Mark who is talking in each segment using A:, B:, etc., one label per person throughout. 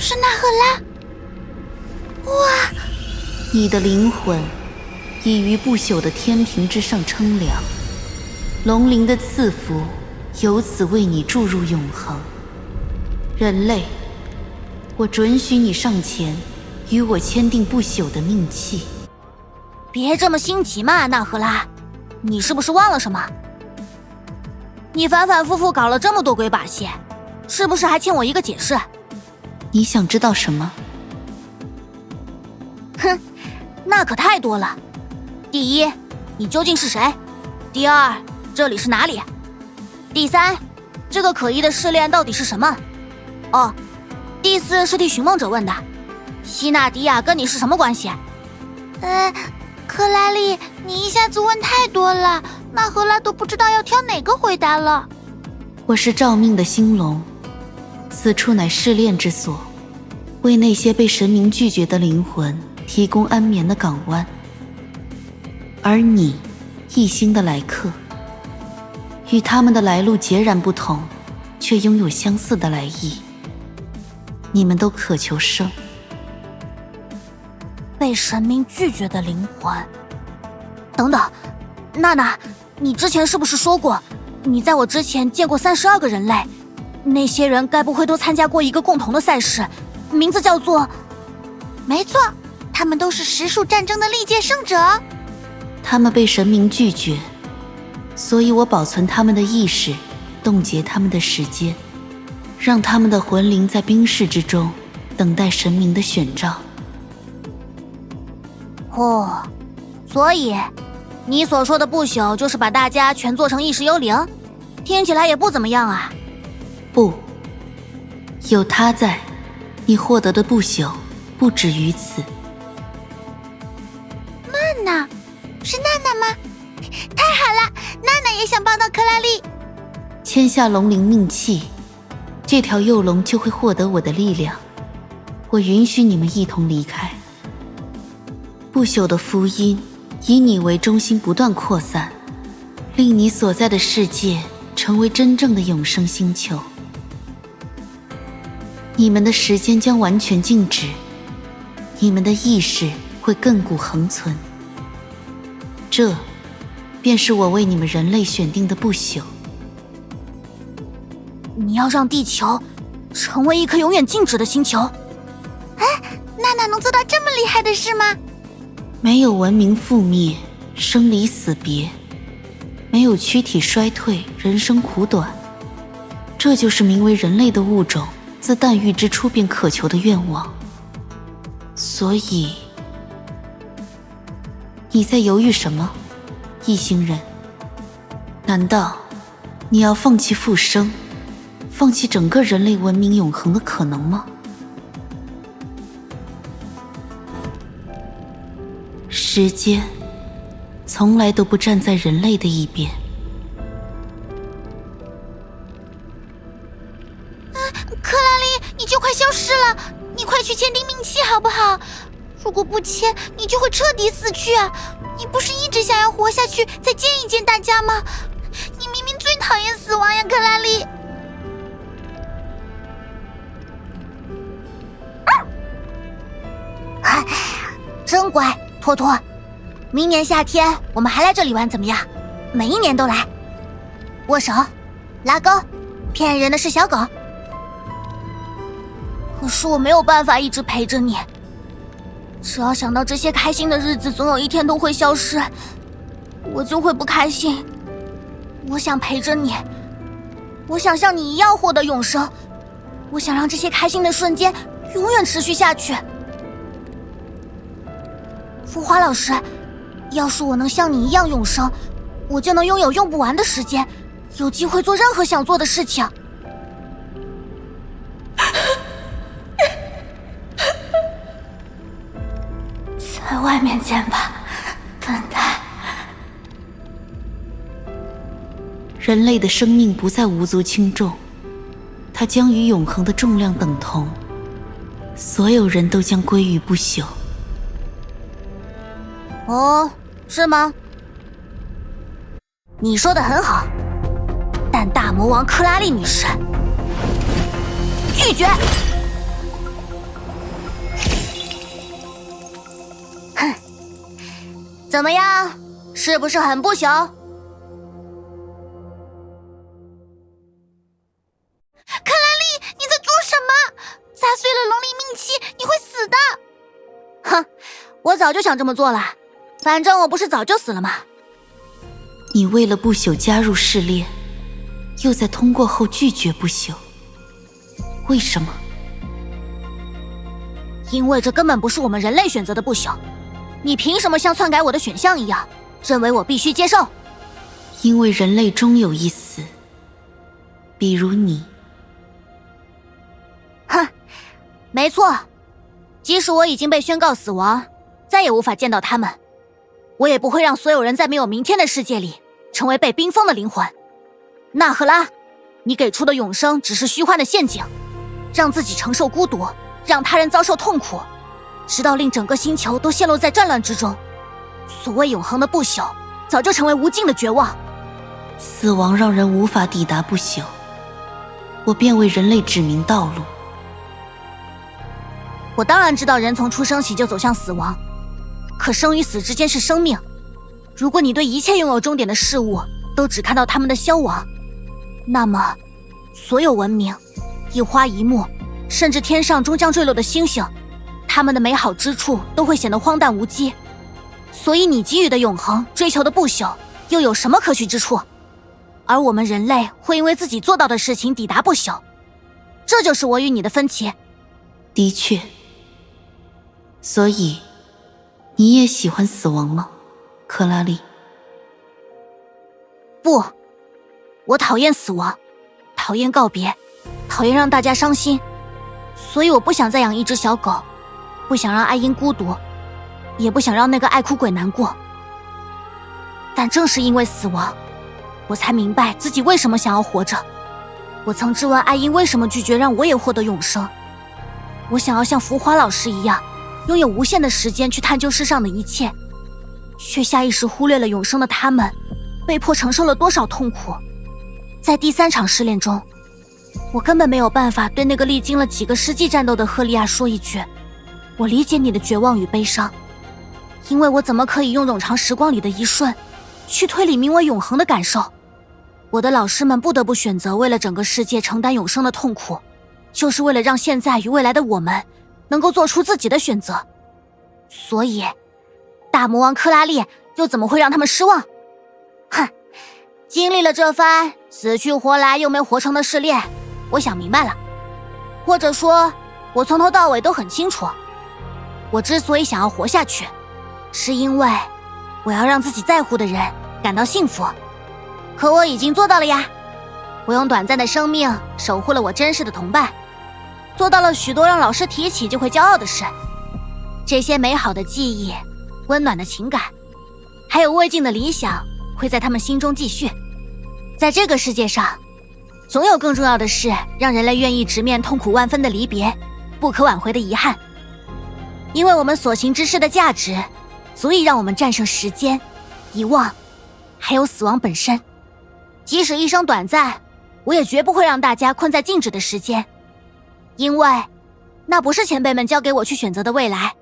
A: 是纳赫拉！哇！
B: 你的灵魂已于不朽的天平之上称量，龙灵的赐福由此为你注入永恒。人类，我准许你上前与我签订不朽的命契。
A: 别这么心急嘛，纳赫拉，你是不是忘了什么？你反反复复搞了这么多鬼把戏，是不是还欠我一个解释？
B: 你想知道什么？
A: 哼，那可太多了。第一，你究竟是谁？第二，这里是哪里？第三，这个可疑的试炼到底是什么？哦，第四是替寻梦者问的，希纳迪亚跟你是什么关系？克拉丽，你一下子问太多了，纳赫拉都不知道要挑哪个回答了。
B: 我是诏命的星龙，此处乃试炼之所，为那些被神明拒绝的灵魂提供安眠的港湾。而你，异星的来客，与他们的来路截然不同，却拥有相似的来意。你们都渴求生。
A: 被神明拒绝的灵魂。等等，娜娜，你之前是不是说过，你在我之前见过32个人类？那些人该不会都参加过一个共同的赛事，名字叫做……没错，他们都是10数战争的历届胜者。
B: 他们被神明拒绝，所以我保存他们的意识，冻结他们的时间，让他们的魂灵在冰室之中等待神明的选召。
A: 哦，所以你所说的不朽就是把大家全做成意识幽灵，听起来也不怎么样啊。
B: 不，有他在，你获得的不朽不止于此。
A: 娜娜，是娜娜吗？太好了，娜娜也想帮到克拉丽。
B: 签下龙灵命契，这条幼龙就会获得我的力量。我允许你们一同离开。不朽的福音以你为中心不断扩散，令你所在的世界成为真正的永生星球。你们的时间将完全静止，你们的意识会亘古恒存。这便是我为你们人类选定的不朽。
A: 你要让地球成为一颗永远静止的星球？哎，娜娜能做到这么厉害的事吗？
B: 没有文明覆灭，生离死别，没有躯体衰退，人生苦短，这就是名为人类的物种自诞育之初便渴求的愿望。所以，你在犹豫什么，异星人？难道你要放弃复生，放弃整个人类文明永恒的可能吗？时间从来都不站在人类的一边。
A: 克拉丽，你就快消失了，你快去签订命契好不好？如果不签，你就会彻底死去啊！你不是一直想要活下去，再见一见大家吗？你明明最讨厌死亡呀，克拉丽！真乖，托托。明年夏天我们还来这里玩怎么样？每一年都来。握手，拉钩，骗人的是小狗。可是我没有办法一直陪着你，只要想到这些开心的日子总有一天都会消失，我就会不开心。我想陪着你，我想像你一样获得永生，我想让这些开心的瞬间永远持续下去。浮华老师，要是我能像你一样永生，我就能拥有用不完的时间，有机会做任何想做的事情。在外面见吧，笨蛋。
B: 人类的生命不再无足轻重，它将与永恒的重量等同，所有人都将归于不朽。
A: 哦，是吗？你说的很好，但大魔王克拉丽女士拒绝。怎么样，是不是很不朽？
C: 克拉丽，你在做什么？砸碎了龙鳞命器，你会死的！
A: 哼，我早就想这么做了，反正我不是早就死了吗？
B: 你为了不朽加入试炼，又在通过后拒绝不朽，为什么？
A: 因为这根本不是我们人类选择的不朽，你凭什么像篡改我的选项一样，认为我必须接受？
B: 因为人类终有一死，比如你。
A: 哼，没错，即使我已经被宣告死亡，再也无法见到他们，我也不会让所有人在没有明天的世界里成为被冰封的灵魂。纳赫拉，你给出的永生只是虚幻的陷阱，让自己承受孤独，让他人遭受痛苦，直到令整个星球都陷落在战乱之中。所谓永恒的不朽，早就成为无尽的绝望。
B: 死亡让人无法抵达不朽，我便为人类指明道路。
A: 我当然知道人从出生起就走向死亡，可生与死之间是生命。如果你对一切拥有终点的事物都只看到它们的消亡，那么所有文明、一花一木，甚至天上终将坠落的星星，它们的美好之处都会显得荒诞无稽。所以你给予的永恒，追求的不朽，又有什么可取之处？而我们人类会因为自己做到的事情抵达不朽，这就是我与你的分歧。
B: 的确。所以，你也喜欢死亡吗，克拉丽？
A: 不，我讨厌死亡，讨厌告别，讨厌让大家伤心，所以我不想再养一只小狗，不想让爱因孤独，也不想让那个爱哭鬼难过。但正是因为死亡，我才明白自己为什么想要活着。我曾质问爱因为什么拒绝让我也获得永生，我想要像浮华老师一样，拥有无限的时间去探究世上的一切，却下意识忽略了永生的他们被迫承受了多少痛苦。在第3场试炼中，我根本没有办法对那个历经了几个世纪战斗的赫利亚说一句我理解你的绝望与悲伤，因为我怎么可以用冗长时光里的一瞬去推理名为永恒的感受？我的老师们不得不选择为了整个世界承担永生的痛苦，就是为了让现在与未来的我们能够做出自己的选择。所以大魔王克拉丽又怎么会让他们失望？哼，经历了这番死去活来又没活成的试炼，我想明白了，或者说我从头到尾都很清楚，我之所以想要活下去，是因为我要让自己在乎的人感到幸福。可我已经做到了呀，我用短暂的生命守护了我珍视的同伴，做到了许多让老师提起就会骄傲的事。这些美好的记忆，温暖的情感，还有未尽的理想，会在他们心中继续。在这个世界上，总有更重要的事让人类愿意直面痛苦万分的离别，不可挽回的遗憾。因为我们所行之事的价值，足以让我们战胜时间、遗忘，还有死亡本身。即使一生短暂，我也绝不会让大家困在静止的时间，因为那不是前辈们交给我去选择的未来，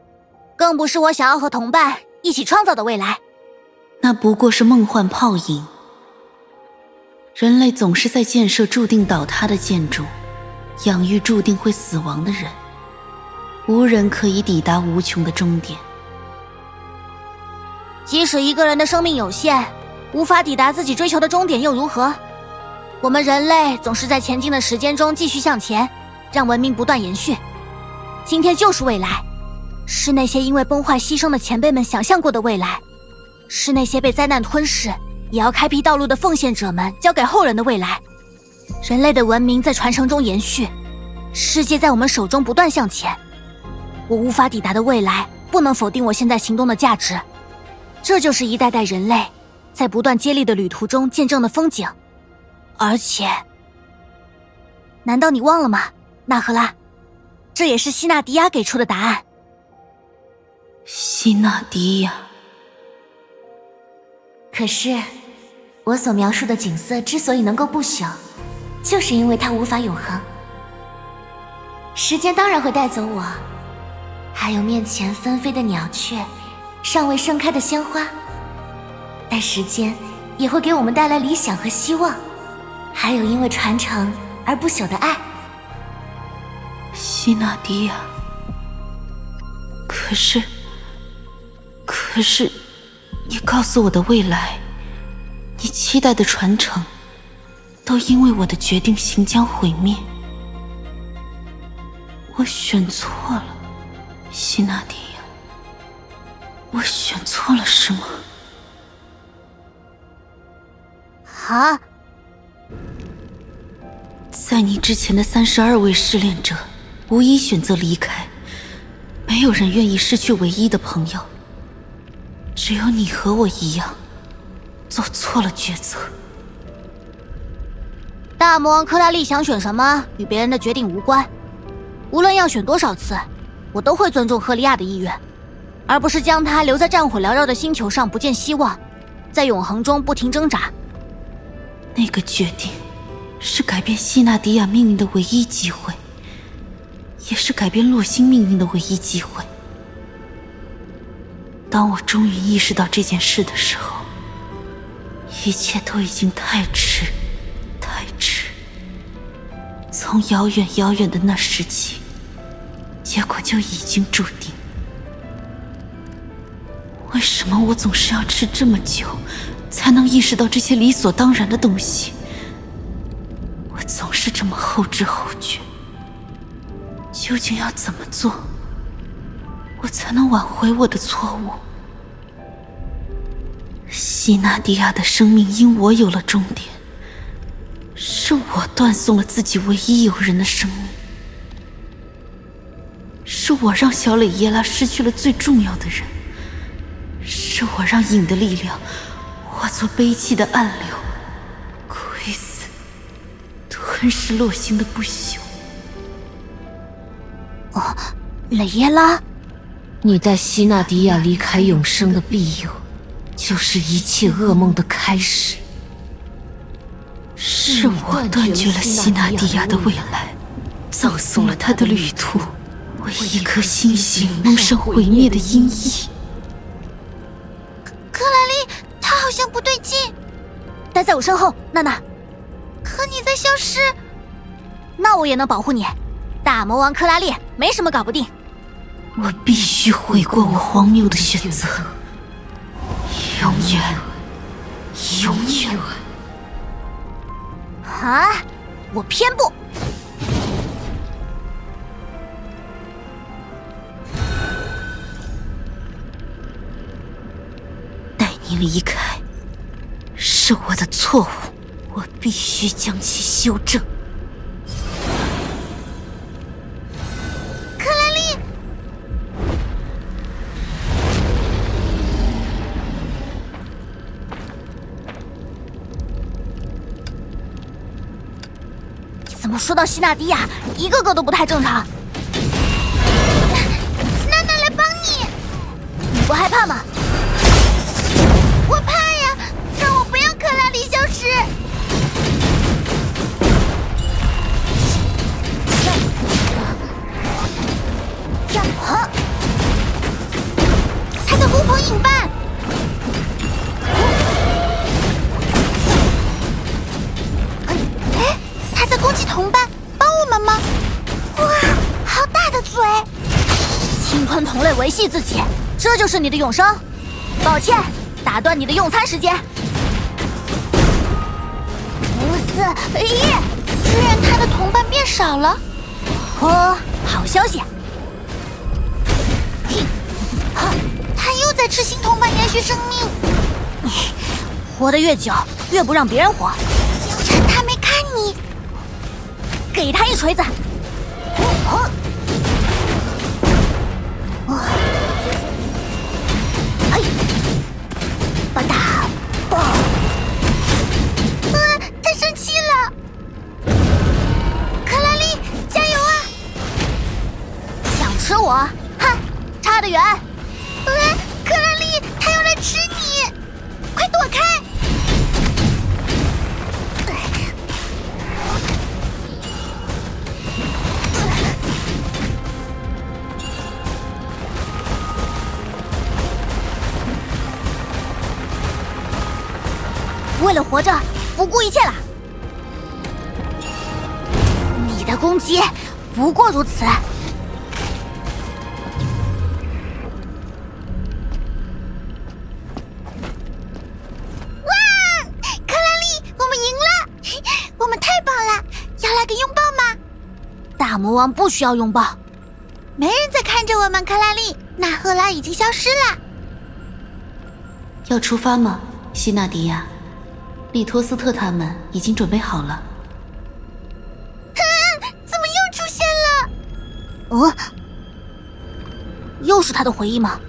A: 更不是我想要和同伴一起创造的未来。
B: 那不过是梦幻泡影。人类总是在建设注定倒塌的建筑，养育注定会死亡的人，无人可以抵达无穷的终点。
A: 即使一个人的生命有限，无法抵达自己追求的终点又如何？我们人类总是在前进的时间中继续向前，让文明不断延续。今天就是未来，是那些因为崩坏牺牲的前辈们想象过的未来，是那些被灾难吞噬也要开辟道路的奉献者们交给后人的未来。人类的文明在传承中延续，世界在我们手中不断向前。我无法抵达的未来，不能否定我现在行动的价值。这就是一代代人类在不断接力的旅途中见证的风景。而且，难道你忘了吗，纳赫拉？这也是希纳迪亚给出的答案。
B: 希纳迪亚。
C: 可是，我所描述的景色之所以能够不朽，就是因为它无法永恒。时间当然会带走我，还有面前纷飞的鸟雀，尚未盛开的鲜花。但时间也会给我们带来理想和希望，还有因为传承而不朽的爱。
B: 希纳迪亚，可是，你告诉我的未来，你期待的传承，都因为我的决定行将毁灭。我选错了，希纳迪亚，我选错了是吗？
A: 啊！
B: 在你之前的32位试炼者，无一选择离开，没有人愿意失去唯一的朋友。只有你和我一样，做错了抉择。
A: 大魔王克拉丽想选什么，与别人的决定无关。无论要选多少次，我都会尊重赫利亚的意愿，而不是将他留在战火缭绕的星球上不见希望，在永恒中不停挣扎。
B: 那个决定，是改变希纳迪亚命运的唯一机会，也是改变洛星命运的唯一机会。当我终于意识到这件事的时候，一切都已经太迟，太迟。从遥远遥远的那时起，结果就已经注定。为什么我总是要吃这么久，才能意识到这些理所当然的东西？我总是这么后知后觉。究竟要怎么做，我才能挽回我的错误？希纳迪亚的生命因我有了终点，是我断送了自己唯一友人的生命，是我让小蕾耶拉失去了最重要的人，是我让影的力量化作悲泣的暗流，窥死、吞噬洛星的不朽。
A: 蕾耶拉，
D: 你带希纳迪亚离开永生的庇佑，就是一切噩梦的开始。
B: 是我断绝了希纳迪亚的未来，葬送了他的旅途，为一颗星星蒙上毁灭的阴翳。
A: 克莱丽，她好像不对劲。待在我身后，娜娜。可你在消失，那我也能保护你。大魔王克拉丽没什么搞不定。
B: 我必须悔过我荒谬的选择，永远，永远。
A: 啊！我偏不。
B: 带你离开，是我的错误，我必须将其修正。
A: 克莱丽，怎么说到希纳迪亚，一个个都不太正常。娜娜来帮你，你不害怕吗？我怕呀，让我不要克拉丽消失。啊！他在呼朋引伴。哎，他在攻击同伴，帮我们吗？哇，好大的嘴！侵吞同类，维系自己，这就是你的永生？抱歉，打断你的用餐时间。耶！居然他的同伴变少了。哦，好消息。他又在吃新同伴延续生命。活得越久，越不让别人活。趁他没看你，给他一锤子。嘿，吧嗒，爆！他生气了。克拉丽，加油啊！想吃我？哼，差得远。克拉丽，他要来吃你，快躲开！为了活着不顾一切了。你的攻击不过如此。大魔王不需要拥抱，
C: 没人在看着我们，克拉丽。那赫拉已经消失了。
B: 要出发吗，希纳迪亚？利托斯特他们已经准备好了。
C: 怎么又出现了？
A: 又是他的回忆吗？